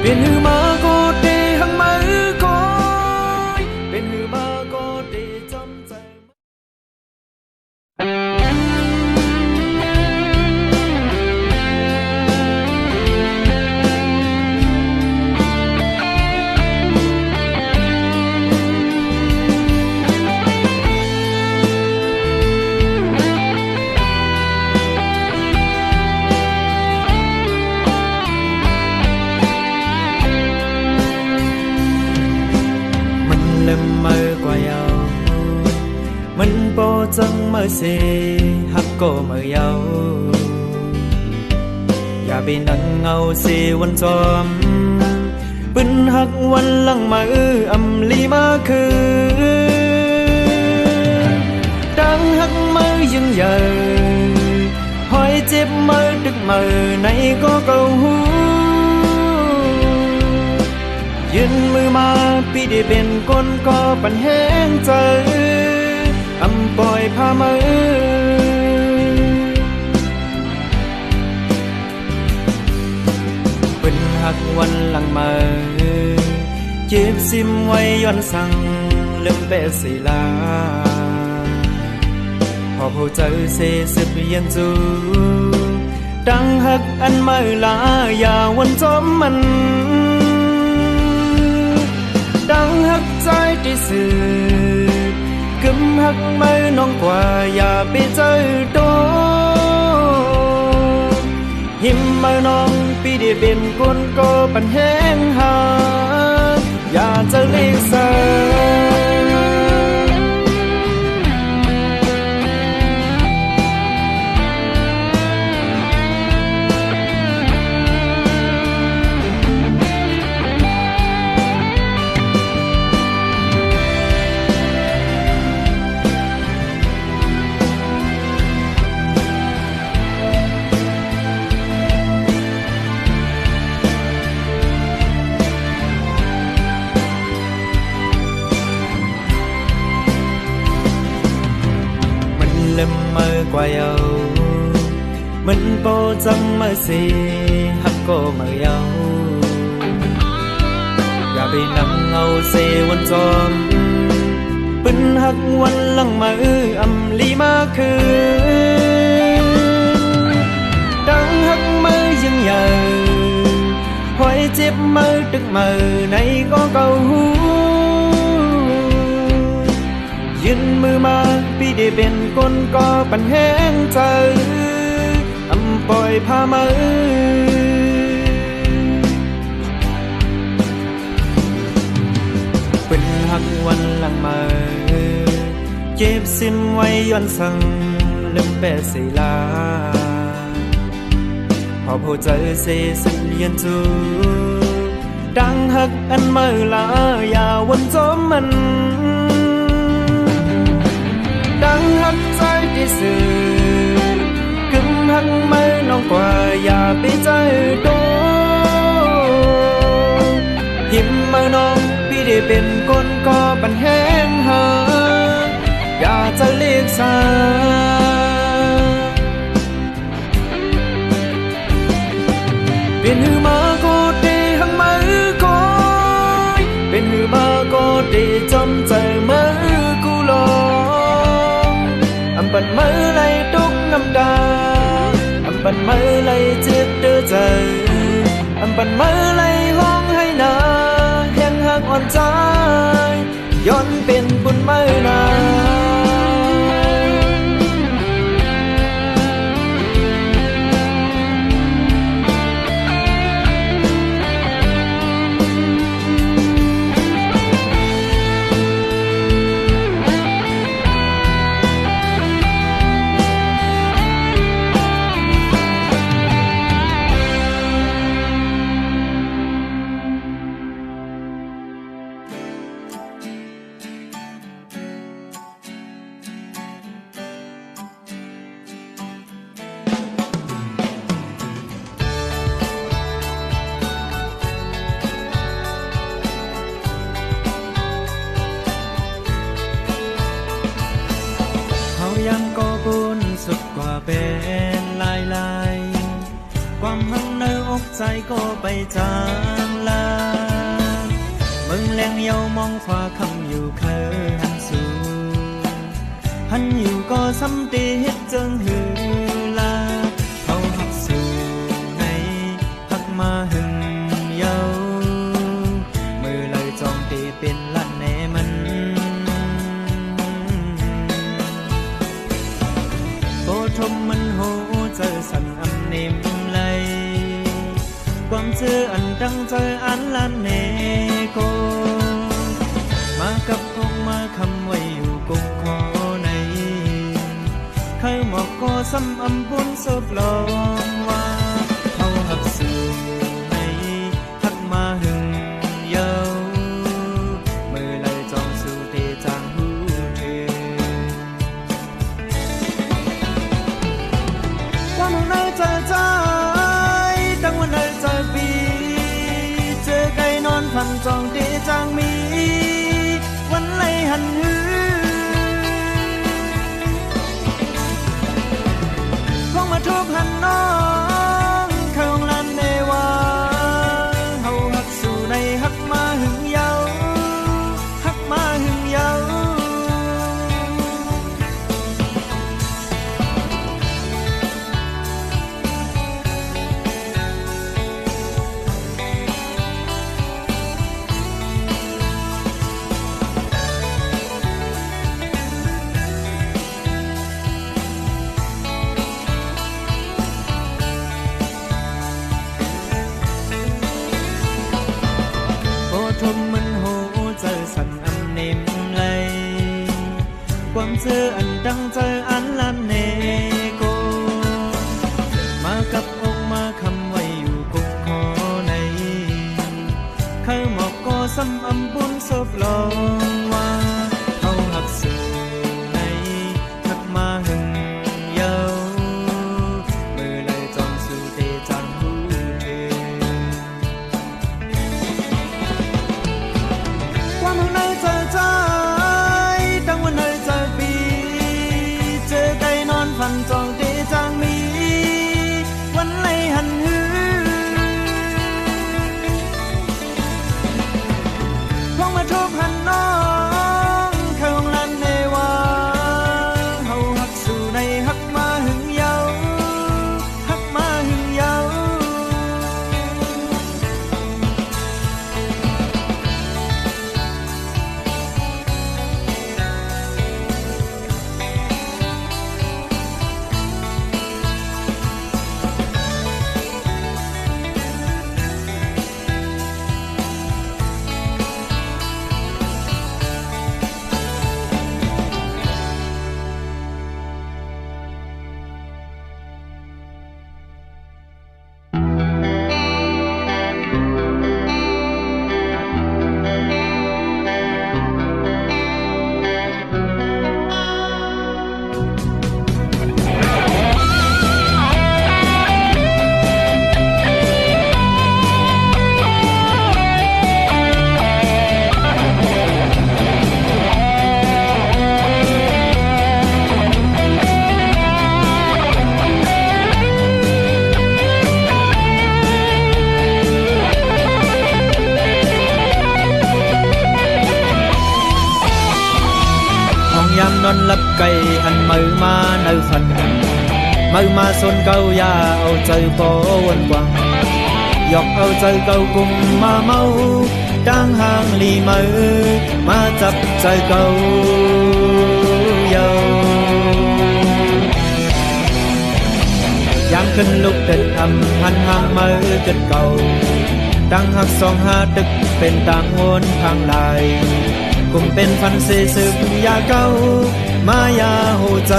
เป็นหือมาก็เตหังมาคอยเป็นหือมาก็เตจำใจmơ qua nhau mình bỏ chân mơ xì hấp cô mơ nhauอย่าไปนั่งเงาเสียวันจอมปืนหักวันหลังมาอำลีมาคือดังหักมือยังใหญ่หอยเจ็บมือดึกมือในก็เกาหูยืนมือมาพี่ได้เป็นคนก็ปันแห้งใจอำปล่อยพามือเป็นหักวันหลังมาเจ็บซิมไว้ย้อนสั่งลืมเปสีลาพอผู้เจอเสียสึกยันจูดังหักอันไม่ลาอย่าวันจอมมันดังหักใจที่สื่อกึมหักไม่น้องกว่าอย่าไปเจอโดหิมมาน้องพี่ได้เป็นคนก็ปันแห้งหาอย่าเจอเล็กสาmơ qua nhau mình bỏ chân mơ xì hấp cô mơ nhauอย่าไปนั่งเงาเสียวันจอมปืนหักวันหลังมาอำลีมาคือดังหักมือยังใหญ่หอยเจ็บมือดึกมือในก็เกาหูยืนมือมาพี่ได้เป็นคนก็ปันแห้งใจอำปล่อยพามือเป็นหักวันหลังมาเจ็บซิมไว้ย้อนสั่งลืมเปสีลาพอผู้เจอเสียสึกยันจูดังหักอันไม่ลาอย่าวนจมมันดังหักใจที่สื่อกึมหักไม่น้องกว่าอย่าไปใจโดหิมมาน้องพี่ได้เป็นคนก็ปันแห้งหาอย่าจะเรียกสาเป็นหือมาก็เตหังมาคอยเป็นหือมาก็เตจำใจมากูรอปันมือไล่ตุกน้ำตาปันมือไล่เจ็บเดือดใจปันมือไล่ห้องให้นาแห้งหักอ่อนใจย้อนเป็นบุญมือนายังก็บุญสุดกว่าเป็นลายความหังในโอ กใจก็ไปจางลามึงแรงเยามองขวาคำอยู่เคยหันสู่หันอยู่ก็ซ้ำตีเฮ็ดจึงหือลาเขาหักสู่ในหักมาหึงเยามือเลยจองตีเป็นลันแน่มันโอทมมันโหเจอสันอำเนมไหลความเจออันดังเจออันลันเนโกมากับคงมาคำไว้อยู่กงคอในเคยหมอกก็ซ้ำอำบุญศพลองว่าเขาหักสู่ในหักมาหึงเยามือเลยจองสู่เตจางหูเธอว่ามึงน่าจะใจตั้งวันน่าจะปีเจอไก่นอนพันจองเตจางมีวันไหลหันหือคงมาทุกหันน้องเข้าลันในว่าเฮาหักสู่ในหักมาหึงเยาหักมาหึงเยาทมมันโหเจอสันอันเนมไหลความเจออันดังเจออันลันเนโกมากับอกมาคำไว้อยู่กงคอในเคยหมอกก็ซ้ำอำบุญศพลองว่าเขาหักสู่ในหักมาหึงเยามือเลยจองสู่เตจางหูเธอว่ามึงน่าจะใจตั้งวันน่าจะปีเจอไก่นอนพันจองเตจางมีวันไหลหันหือพองมาทุกหันน้องเข้าลันในว่าเฮาหักสู่ในหักมาหึงเยาหักมาหึงเยายามนอนหลับไก่อันมือมาในฝันมือมาxôn câu yaเอาใจโปวนกวางหยอกเอาใจเก่าcùngมาเมาดังห่างลีมือมาจับใจเก่าเยายามขึ้นลุกเดินอำหันห่างมือจนเก่าดังหักสองหาตึกเป็นต่างโหนทางลายcùngเป็นฟันเสสืบยาเก่ามายาหูใจ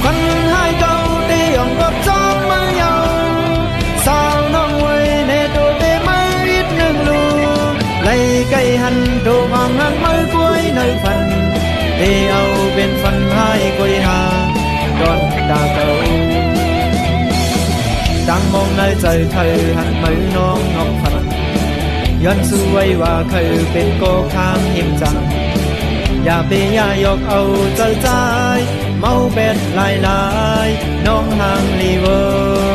ควันหายเก่าตีอ่องกับจ้องมือยาวสาวน้องไว้ในตัวเตไม่อิดหนึ่งลูไล่ไก่หันโดมองหันมือกล้วยในฟันเตเอาเป็นฟันหายกล้วยหาดอนตาเก่าดังมองในใจเธอหันมือน้องงอกฟันย้อนสู้ไว้ว่าเคยเป็นโกข้างหิมจังอย่าไปย่ายอกเอาใจใจเมาเป็ดลาย น้องห่างลีเวอร์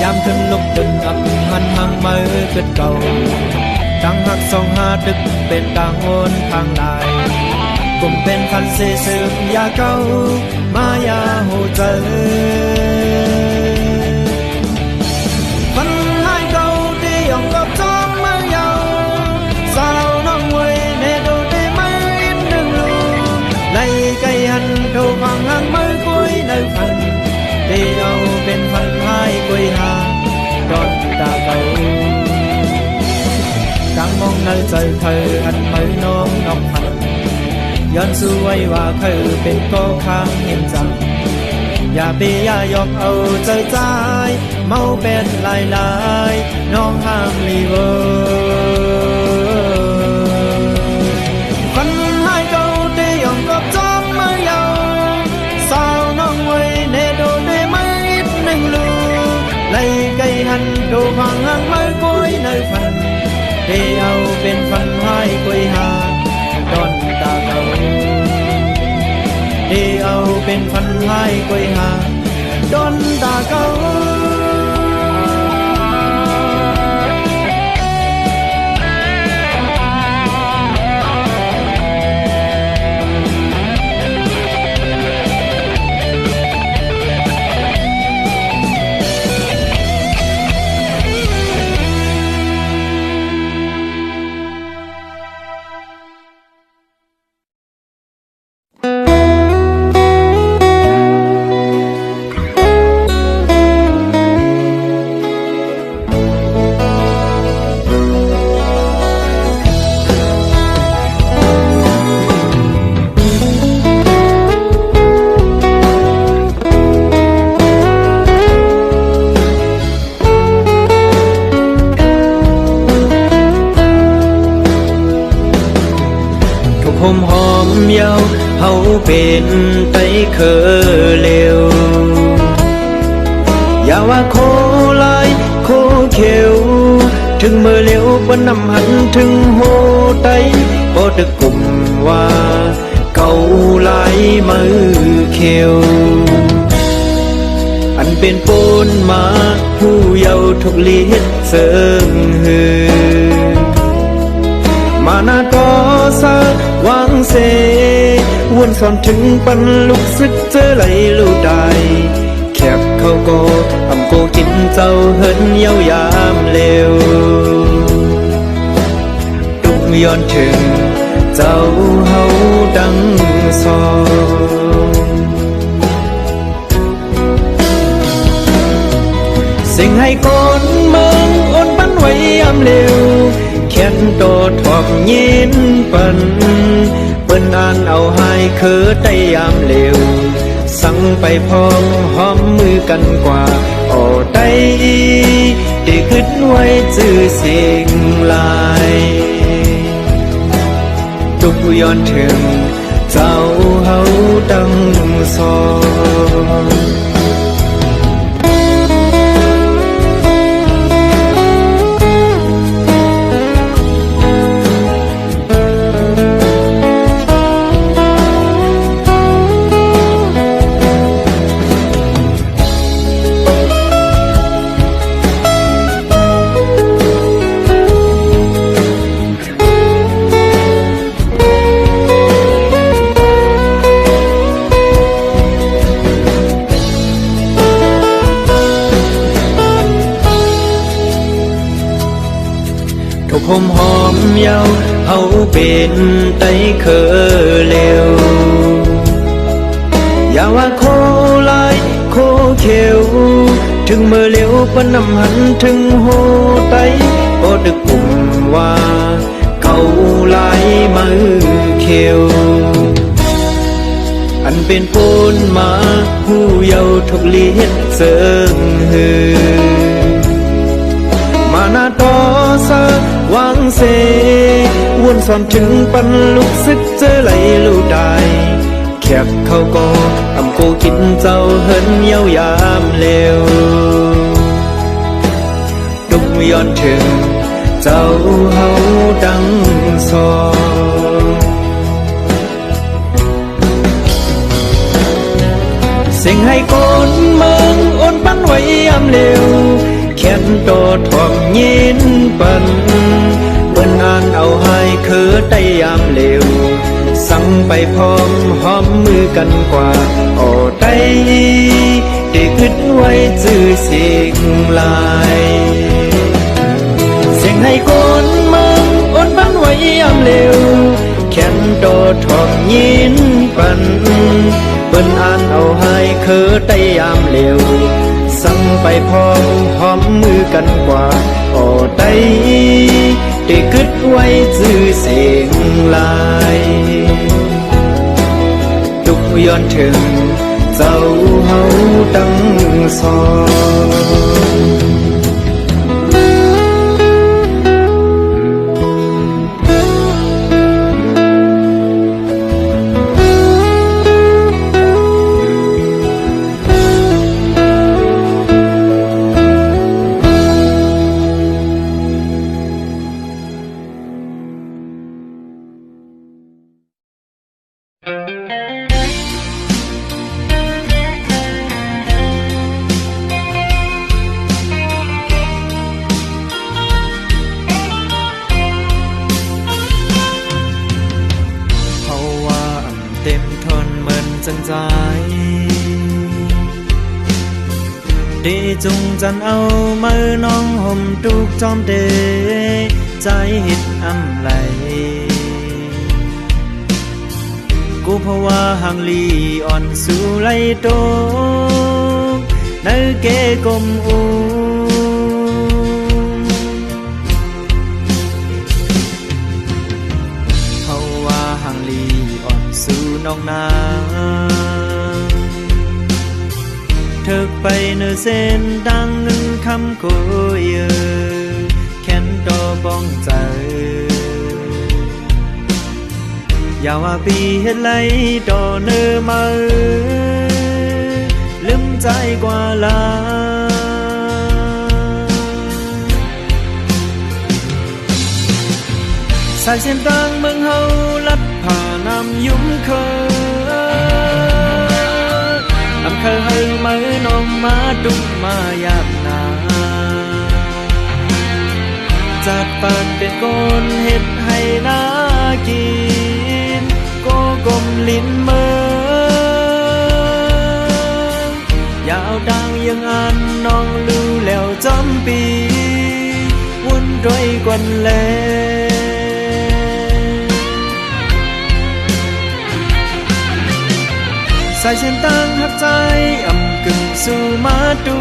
ยามขึ้นลุกตึงอับหันห่างมือเกิดเก่าดังหักสองหาดึกเป็นต่างโอนทางใดกลุ่มเป็นพันเสสืบยาเก่ามายาหูเจอพันให้เก่าที่ยองกับจอมมือยาวสาวน้องเวยในดูได้ไหมอินหนึ่งลูไล่ไก่หันดูฟังห่างมือคุยในพันที่เอาเป็นพันให้คุยหาดอนตาเก่ากลางมองในใจเธออันมือน้องนอกพันย้อนสู้ไว้ว่าเธอเป็นก็ข้างเห็นจังอย่าไปอย่ายอมเอาใจใจเมาเป็นลายลายน้องห้ามลีเวอร์พันให้เก่าที่ยอมกับจอมมือยาวสาวน้องไว้ในโดนได้ไหมอีกหนึ่งลูไล่ไก่หันดูฟังห่างไม่คุยในฝันที่เอาเป็นฝันให้คุยหาดอนตาเก่าที่เอาเป็นฝันให้คุยหาดอนตาเก่าหอมหอมเยาเฮาเป็นไตเคอเลวอย่าว่าโคลายโคเขียวถึงเมื่อเลี้ยวปนนำหันถึงโหไตพอตึกกลุ่มว่าเก่าลายมือเขียวอันเป็นปูนมาผู้เยาทุกลีดเสิงหือมานาก็สาวางเสวนสอนถึงปันลุกซึกเจอไหลลูกได้แคบเขาก็ทำโกกินเจ้าเหินเย้ายามเร็วตุกย้อนถึงเจ้าเฮาดังซองสิ่งให้คนเมืองอ่อนปันไว้ยามเร็วแค้นโตทอบยินปันเปิ้นอ่านเอาให้คือได้ยามเร็วสั่งไปพร้อมหอมมือกันกว่าโอ้ได้ได้คิดไว้จื้อสิ่งลายทุกย้อนถึงเจ้าเฮาดังซองหอมหอมเยาเฮาเป็นไตเคอเลวอย่าว่าโคลายโคเขียวถึงเมื่อเลี้ยวปนนำหันถึงโหไตพอดึกกลุ่มว่าเก่าลายมือเขียวอัน เป็นปูนมาผู้เยาว์ทุกเลียนเสิงหือมานาตอสะวางเสวนสอนถึงปันลุกซึกเจอไหลลูกได้แขกเขาก็อำกูกินเจ้าเหินเยาวยามเลวดุงย้อนถึงเจ้าเฮาดังซอเสียงให้คนเมืองโอนปันไว้ยามเร็วแค้นโตทองยินปันเบิ่นอ่านเอาให้คือได้ยามเร็วสั่งไปพร้อมหอมมือกันกว่าโอ้ได้ได้คิดไว้จื้อเสียงลายเสียงให้คนเมืองโอนปันไว้ยามเร็วแค้นโตทองยินปันเบิ่นอ่านเอาให้คือได้ยามเร็วสั่งไปพร้อมหอมมือกันกว่าโอ้ได้ได้คิดไว้จื้อเสียงลายทุกย้อนถึงเจ้าเฮาดังซอเต็มทนเหมือนจังใจดีจุงจันเอามือน้องห่มทุกจอมเดใจหิดอำไหลกูเพราะว่าหังลีอ่อนสู่ไหลโตนึกเกกลมอูเพราะว่าหังลีสู่น้องนางถึกไปเนื้อเส้นดังหนึ่งคำคุยแค้นต่อบ้องใจอย่าว่าปีเฮ็ดไรต่อเนื้อมาลืมใจกว่าลาสายเส้นต่างเมืองเฮาลัดผ่านำยุ่มเคยอำเคยให้มือน้องมาดุกมายามนาจัดปานเป็นก้นเฮ็ดให้นากินโกกลมลิ้นมือยาวดังยังอันน้องลือแล้วจำปีวุ่นด้วยกวนแลสายเส้นตั้งหักใจอำกึ่งสู่มาดู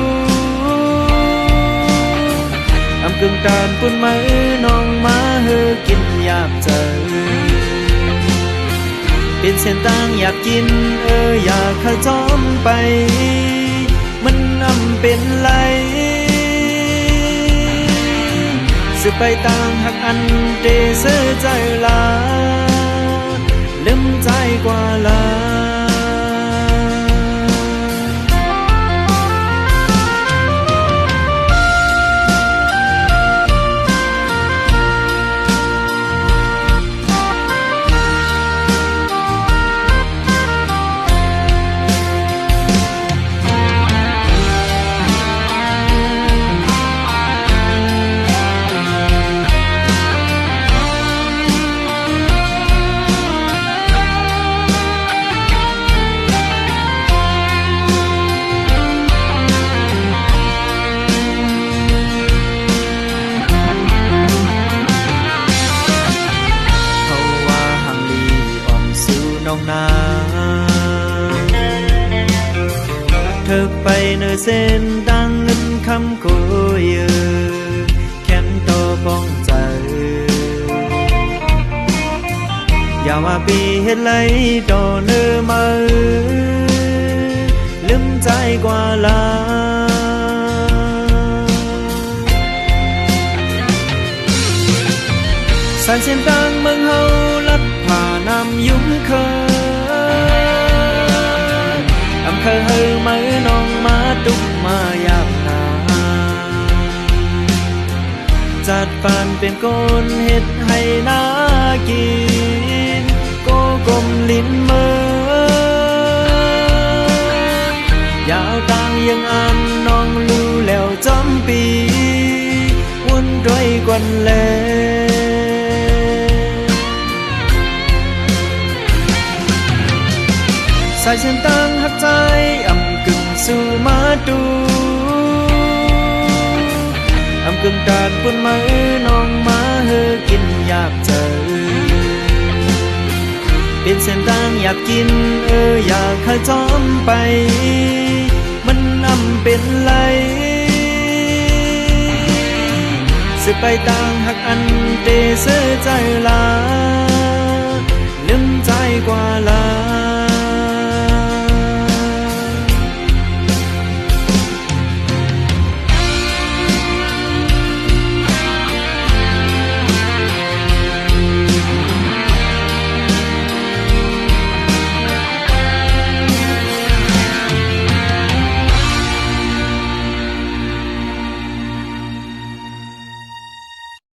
อำกึ่งตานปุ่นมือน้องมาเฮอกินอยากเจอเป็นเส้นตั้งอยากกินอยากเข้าจอมไปมันอำเป็นไรสืบไปต่างหักอันเดเสือใจลาลืมใจกว่าลาถึกไปเนื้อเส้นดังเงินคำคุยแค้นต่อบ้องใจ อย่าว่าปีเฮ็ดไรดอเนื้อมาลืมใจกว่าลาสายเส้นต่างเมืองเฮาลัดผ่านำยุ่งเคยอำเภอเฮอมือน้องมาตุกมายามนาจัดปานเป็นก้นเฮ็ดให้นากินโกกลมลิ้นมือยาวต่างยังอันน้องรู้แล้วจำปีวุ่นด้วยกวนแลสายเส้นต่างหักใจอำกึ่งสู่มาดูอำกึ่งกาดปุ่นมือน้องมาเฮอกินอยากเจอเป็นเส้นต่างอยากกินอยากให้จอมไปมันอำเป็นไรสิไปต่างหักอันเตเสใจลา